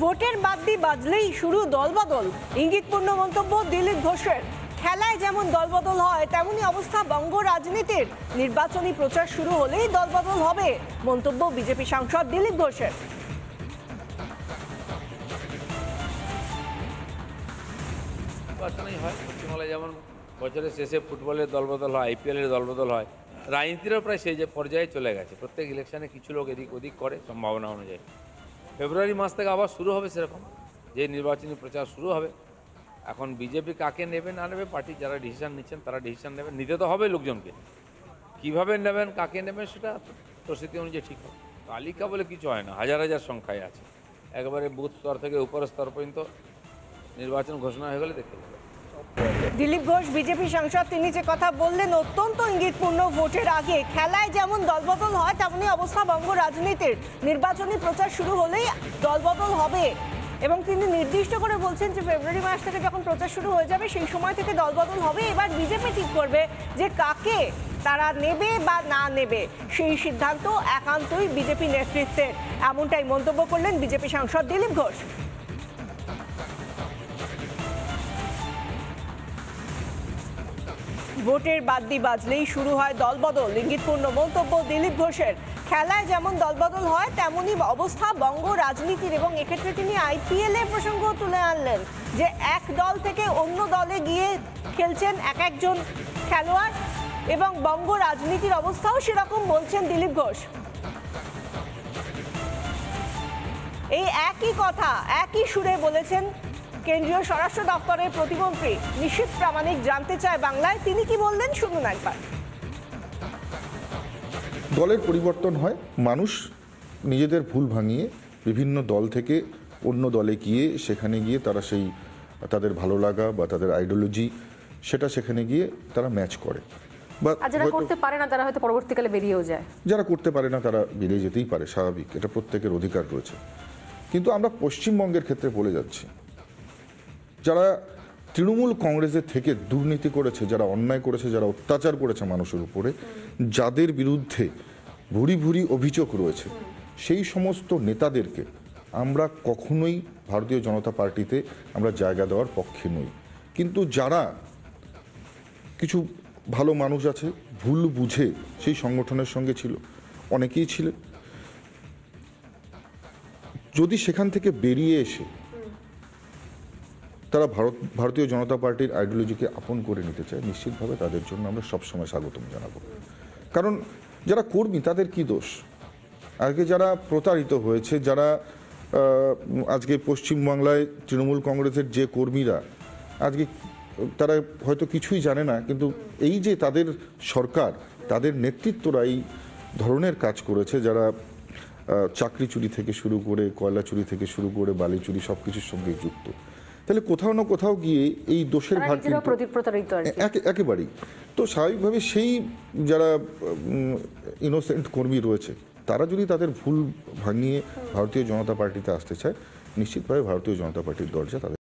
ভোটের বাদ্যি বাজলেই শুরু দলবদল, ইঙ্গিতপূর্ণ মন্তব্য দিলীপ ঘোষের। খেলায় যেমন দলবদল হয় তেমনি অবস্থা বঙ্গ রাজনীতির। নির্বাচনী প্রচার শুরু হলেই দলবদল হবে, মন্তব্য বিজেপি সাংসদ দিলীপ ঘোষের। নির্বাচনই হয় পশ্চিমবাংলায়, যেমন বছরের শেষে ফুটবলের দলবদল হয়, আইপিএলের দলবদল হয়, রাজনীতিরও প্রায় সেই যে পর্যায়ে চলে গেছে। প্রত্যেক ইলেকশনে কিছু লোক এদিক ওদিক করে সম্ভাবনা অনুযায়ী। ফেব্রুয়ারি মাস থেকে আবার শুরু হবে সেরকম, যে নির্বাচনী প্রচার শুরু হবে। এখন বিজেপি কাকে নেবে না নেবে, পার্টি যারা ডিসিশন নিচ্ছেন তারা ডিসিশন নেবেন, নিতে তো হবে লোকজনকে। কীভাবে নেবেন, কাকে নেবেন, সেটা পরিস্থিতি অনুযায়ী ঠিক হবে। তালিকা বলে কিছু হয় না, হাজার হাজার সংখ্যায় আছে। একবারে বুথ স্তর থেকে উপরের স্তর পর্যন্ত নির্বাচন ঘোষণা হয়ে গেলে দেখতে পাবে। দিলীপ ঘোষ বিজেপি সাংসদ, তিনি যে কথা বললেন অত্যন্ত ইঙ্গিতপূর্ণ। ভোটের আগে খেলায় যেমন দলবদল হয় তেমনি অবস্থা বঙ্গ রাজনীতির। নির্বাচনী প্রচার শুরু হলেই দলবদল হবে এবং তিনি নির্দিষ্ট করে বলছেন যে ফেব্রুয়ারি মাস থেকে যখন প্রচার শুরু হয়ে যাবে সেই সময় থেকে দলবদল হবে। এবার বিজেপি ঠিক করবে যে কাকে তারা নেবে বা না নেবে, সেই সিদ্ধান্ত একান্তই বিজেপি নেতৃত্বের। এমনটাই মন্তব্য করলেন বিজেপি সাংসদ দিলীপ ঘোষ। ভোটের বাদ্যি বাজলেই শুরু হয় দলবদল, ইঙ্গিতপূর্ণ মন্তব্য দিলীপ ঘোষের। খেলায় যেমন দলবদল হয় তেমনই অবস্থা বঙ্গ রাজনীতির। এবং এক্ষেত্রে তিনি আইপিএল এর প্রসঙ্গ তুলে আনলেন যে এক দল থেকে অন্য দলে গিয়ে খেলছেন এক একজন খেলোয়াড়, এবং বঙ্গ রাজনীতির অবস্থাও সেরকম বলছেন দিলীপ ঘোষ। এই একই কথা একই সুরে বলেছেন কেন্দ্রীয় স্বরাষ্ট্র দপ্তরের প্রতিমন্ত্রী নিশীথ প্রামাণিক। জানতে চায় বাংলায় তিনি কি বললেন, শুনুন একবার। দলের পরিবর্তন হয়, মানুষ নিজেদের ভুল ভাঙিয়ে বিভিন্ন দল থেকে অন্য দলে গিয়ে সেখানে গিয়ে তারা সেই তাদের ভালো লাগা বা তাদের আইডিওলজি সেটা সেখানে গিয়ে তারা ম্যাচ করে। বা যারা করতে পারে না তারা হয়তো পরবর্তীকালে বেরিয়েও যায়। যারা করতে পারে না তারা বেরিয়ে যেতেই পারে, স্বাভাবিক, এটা প্রত্যেকের অধিকার রয়েছে। কিন্তু আমরা পশ্চিমবঙ্গের ক্ষেত্রে বলে যাচ্ছি, যারা তৃণমূল কংগ্রেসের থেকে দুর্নীতি করেছে, যারা অন্যায় করেছে, যারা অত্যাচার করেছে মানুষের উপরে, যাদের বিরুদ্ধে ভুরি ভুরি অভিযোগ রয়েছে, সেই সমস্ত নেতাদেরকে আমরা কখনোই ভারতীয় জনতা পার্টিতে আমরা জায়গা দেওয়ার পক্ষে নই। কিন্তু যারা কিছু ভালো মানুষ আছে, ভুল বুঝে সেই সংগঠনের সঙ্গে ছিল, অনেকেই ছিলেন, যদি সেখান থেকে বেরিয়ে এসে তারা ভারতীয় জনতা পার্টির আইডিওলজিকে আপন করে নিতে চায়, নিশ্চিতভাবে তাদের জন্য আমরা সবসময় স্বাগতম জানাবো। কারণ যারা কর্মী তাদের কি দোষ? আজকে যারা প্রতারিত হয়েছে, যারা আজকে পশ্চিমবাংলায় তৃণমূল কংগ্রেসের যে কর্মীরা আজকে তারা হয়তো কিছুই জানে না, কিন্তু এই যে তাদের সরকার, তাদের নেতৃত্বরা এই ধরনের কাজ করেছে, যারা চাকরি চুরি থেকে শুরু করে কয়লা চুরি থেকে শুরু করে বালি চুরি সব কিছুর সঙ্গে যুক্ত, তাহলে কোথাও না কোথাও গিয়ে এই দোষের ভাগ একেবারেই তো স্বাভাবিকভাবে সেই যারা ইনোসেন্ট কর্মী রয়েছে তারা যদি তাদের ভুল ভাঙিয়ে ভারতীয় জনতা পার্টিতে আসতে চায়, নিশ্চিতভাবে ভারতীয় জনতা পার্টির দরজা তাদের